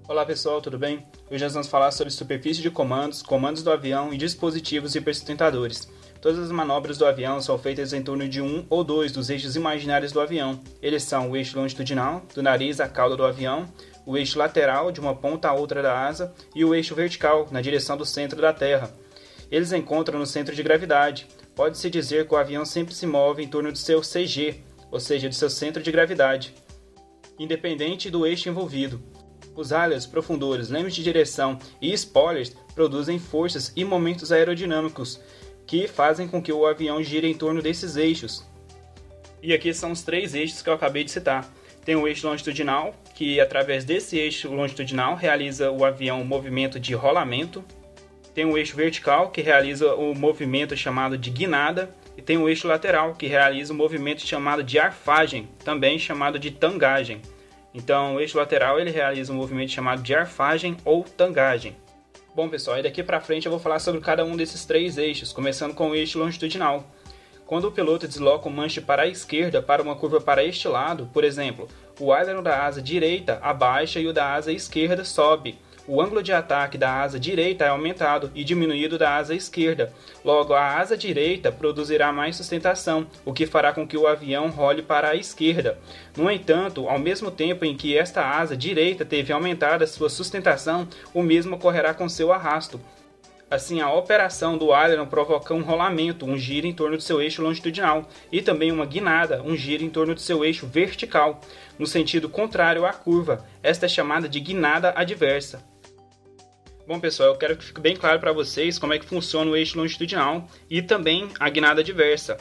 Olá pessoal, tudo bem? Hoje nós vamos falar sobre superfície de comandos, comandos do avião e dispositivos hipersustentadores. Todas as manobras do avião são feitas em torno de um ou dois dos eixos imaginários do avião. Eles são o eixo longitudinal, do nariz à cauda do avião, o eixo lateral, de uma ponta à outra da asa, e o eixo vertical, na direção do centro da Terra. Eles encontram no centro de gravidade. Pode-se dizer que o avião sempre se move em torno do seu CG, ou seja, do seu centro de gravidade, independente do eixo envolvido. Os ailerons, profundores, leme de direção e spoilers produzem forças e momentos aerodinâmicos que fazem com que o avião gire em torno desses eixos. E aqui são os três eixos que eu acabei de citar. Tem o eixo longitudinal, que através desse eixo longitudinal realiza o avião um movimento de rolamento. Tem o eixo vertical, que realiza o movimento chamado de guinada. E tem o eixo lateral, que realiza o movimento chamado de arfagem, também chamado de tangagem. Então, o eixo lateral ele realiza um movimento chamado de arfagem ou tangagem. Bom, pessoal, e daqui para frente eu vou falar sobre cada um desses três eixos, começando com o eixo longitudinal. Quando o piloto desloca o manche para a esquerda para uma curva para este lado, por exemplo, o aileron da asa direita abaixa e o da asa esquerda sobe. O ângulo de ataque da asa direita é aumentado e diminuído da asa esquerda. Logo, a asa direita produzirá mais sustentação, o que fará com que o avião role para a esquerda. No entanto, ao mesmo tempo em que esta asa direita teve aumentada sua sustentação, o mesmo ocorrerá com seu arrasto. Assim, a operação do aileron provoca um rolamento, um giro em torno do seu eixo longitudinal, e também uma guinada, um giro em torno do seu eixo vertical, no sentido contrário à curva. Esta é chamada de guinada adversa. Bom, pessoal, eu quero que fique bem claro para vocês como é que funciona o eixo longitudinal e também a guinada adversa.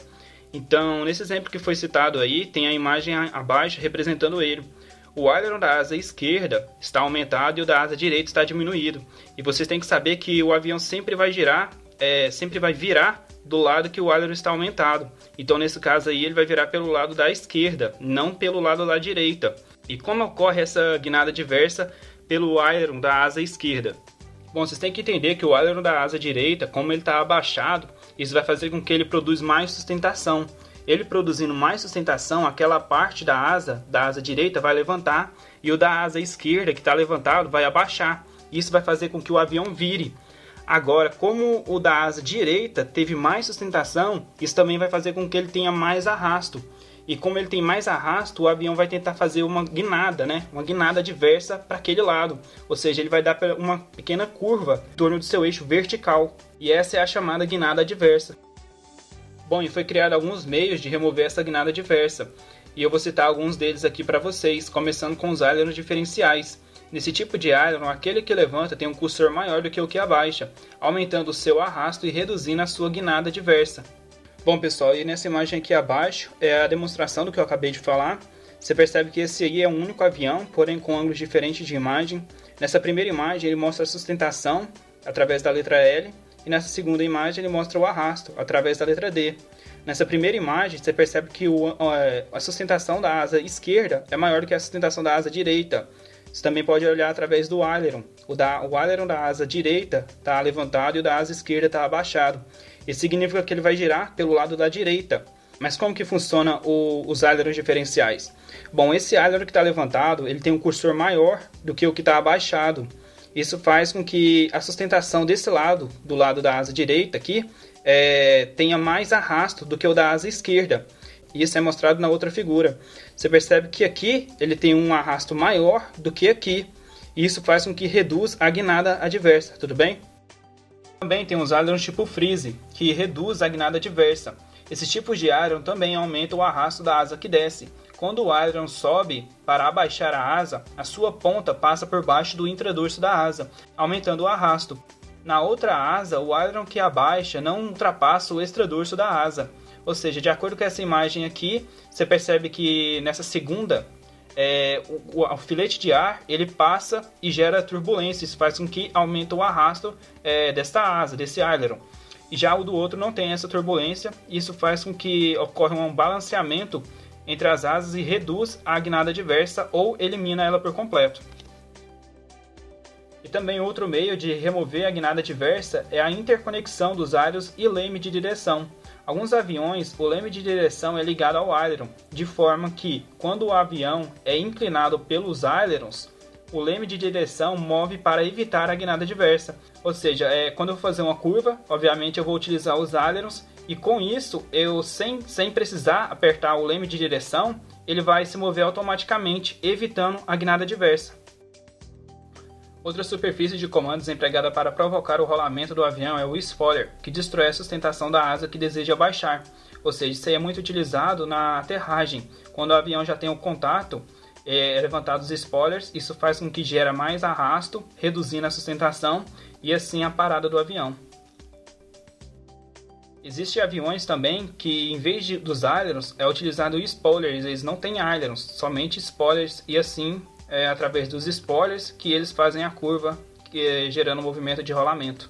Então, nesse exemplo que foi citado aí, tem a imagem abaixo representando ele. O aileron da asa esquerda está aumentado e o da asa direita está diminuído. E vocês têm que saber que o avião sempre vai virar do lado que o aileron está aumentado. Então, nesse caso aí, ele vai virar pelo lado da esquerda, não pelo lado da direita. E como ocorre essa guinada adversa pelo aileron da asa esquerda? Bom, vocês têm que entender que o aileron da asa direita, como ele está abaixado, isso vai fazer com que ele produza mais sustentação. Ele produzindo mais sustentação, aquela parte da asa direita vai levantar e o da asa esquerda, que está levantado, vai abaixar. Isso vai fazer com que o avião vire. Agora, como o da asa direita teve mais sustentação, isso também vai fazer com que ele tenha mais arrasto. E como ele tem mais arrasto, o avião vai tentar fazer uma guinada, Uma guinada adversa para aquele lado. Ou seja, ele vai dar uma pequena curva em torno do seu eixo vertical. E essa é a chamada guinada adversa. Bom, e foi criado alguns meios de remover essa guinada adversa. E eu vou citar alguns deles aqui para vocês, começando com os ailerons diferenciais. Nesse tipo de aileron, aquele que levanta tem um cursor maior do que o que abaixa, aumentando o seu arrasto e reduzindo a sua guinada adversa. Bom, pessoal, e nessa imagem aqui abaixo é a demonstração do que eu acabei de falar. Você percebe que esse aí é um único avião, porém com ângulos diferentes de imagem. Nessa primeira imagem ele mostra a sustentação através da letra L, e nessa segunda imagem ele mostra o arrasto através da letra D. Nessa primeira imagem você percebe que a sustentação da asa esquerda é maior do que a sustentação da asa direita. Você também pode olhar através do aileron. O aileron da asa direita está levantado e o da asa esquerda está abaixado. Isso significa que ele vai girar pelo lado da direita. Mas como que funciona os ailerons diferenciais? Bom, esse aileron que está levantado, ele tem um cursor maior do que o que está abaixado. Isso faz com que a sustentação desse lado, do lado da asa direita aqui, tenha mais arrasto do que o da asa esquerda. Isso é mostrado na outra figura. Você percebe que aqui ele tem um arrasto maior do que aqui. Isso faz com que reduz a guinada adversa, tudo bem? Também tem os ailerons tipo freeze, que reduz a guinada adversa. Esses tipos de aileron também aumentam o arrasto da asa que desce. Quando o aileron sobe para abaixar a asa, a sua ponta passa por baixo do intradorso da asa, aumentando o arrasto. Na outra asa, o aileron que abaixa não ultrapassa o extradorso da asa. Ou seja, de acordo com essa imagem aqui, você percebe que nessa segunda, o filete de ar ele passa e gera turbulência. Isso faz com que aumente o arrasto desta asa, desse aileron. E já o do outro não tem essa turbulência. Isso faz com que ocorra um balanceamento entre as asas e reduz a guinada adversa ou elimina ela por completo. E também outro meio de remover a guinada adversa é a interconexão dos ailerons e leme de direção. Alguns aviões, o leme de direção é ligado ao aileron, de forma que, quando o avião é inclinado pelos ailerons, o leme de direção move para evitar a guinada adversa. Ou seja, quando eu vou fazer uma curva, obviamente eu vou utilizar os ailerons e com isso, eu sem precisar apertar o leme de direção, ele vai se mover automaticamente, evitando a guinada adversa. Outra superfície de comandos empregada para provocar o rolamento do avião é o spoiler, que destrói a sustentação da asa que deseja baixar. Ou seja, isso aí é muito utilizado na aterragem. Quando o avião já tem o contato, levantado os spoilers, isso faz com que gere mais arrasto, reduzindo a sustentação e assim a parada do avião. Existem aviões também que, em vez dos ailerons, é utilizado spoilers. Eles não têm ailerons, somente spoilers, e assim, através dos spoilers, que eles fazem a curva, gerando um movimento de rolamento.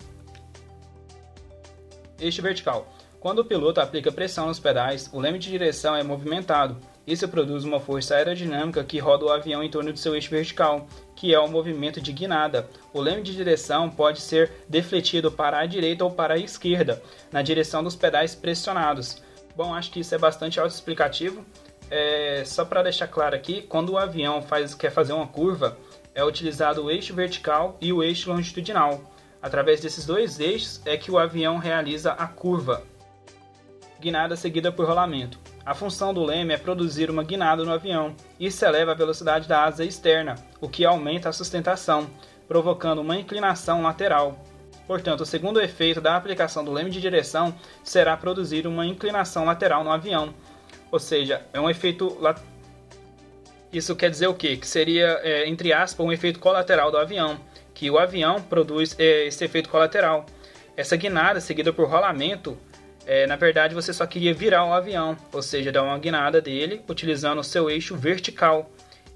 Eixo vertical. Quando o piloto aplica pressão nos pedais, o leme de direção é movimentado. Isso produz uma força aerodinâmica que roda o avião em torno do seu eixo vertical, que é o movimento de guinada. O leme de direção pode ser defletido para a direita ou para a esquerda, na direção dos pedais pressionados. Bom, acho que isso é bastante autoexplicativo. Só para deixar claro aqui, quando o avião quer fazer uma curva, é utilizado o eixo vertical e o eixo longitudinal. Através desses dois eixos é que o avião realiza a curva. Guinada seguida por rolamento. A função do leme é produzir uma guinada no avião. Isso eleva a velocidade da asa externa, o que aumenta a sustentação, provocando uma inclinação lateral. Portanto, o segundo efeito da aplicação do leme de direção será produzir uma inclinação lateral no avião. Ou seja, é um efeito... Isso quer dizer o quê? Que seria, entre aspas, um efeito colateral do avião, que o avião produz esse efeito colateral. Essa guinada seguida por rolamento, na verdade você só queria virar o avião, ou seja, dar uma guinada dele utilizando o seu eixo vertical.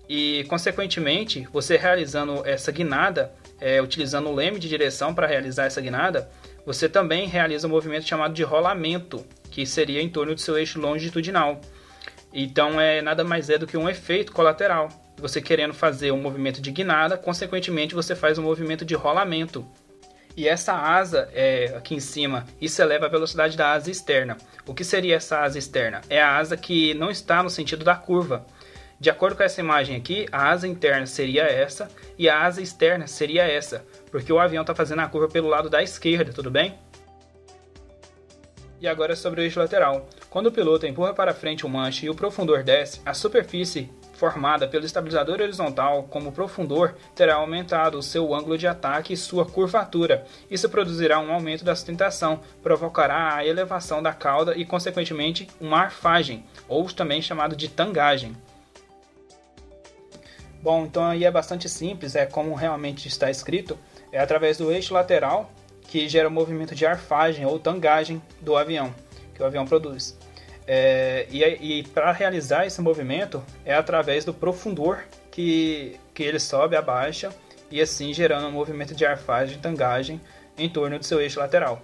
E, consequentemente, você realizando essa guinada, utilizando o leme de direção para realizar essa guinada, você também realiza um movimento chamado de rolamento, que seria em torno do seu eixo longitudinal. Então, nada mais é do que um efeito colateral. Você querendo fazer um movimento de guinada, consequentemente, você faz um movimento de rolamento. E essa asa, aqui em cima, isso eleva a velocidade da asa externa. O que seria essa asa externa? É a asa que não está no sentido da curva. De acordo com essa imagem aqui, a asa interna seria essa e a asa externa seria essa, porque o avião está fazendo a curva pelo lado da esquerda, tudo bem? E agora sobre o eixo lateral. Quando o piloto empurra para frente o manche e o profundor desce, a superfície formada pelo estabilizador horizontal como profundor terá aumentado o seu ângulo de ataque e sua curvatura. Isso produzirá um aumento da sustentação, provocará a elevação da cauda e, consequentemente, uma arfagem, ou também chamado de tangagem. Bom, então aí é bastante simples, como realmente está escrito, é através do eixo lateral que gera o movimento de arfagem ou tangagem do avião, que o avião produz. E para realizar esse movimento é através do profundor que ele sobe, abaixa e assim gerando um movimento de arfagem e tangagem em torno do seu eixo lateral.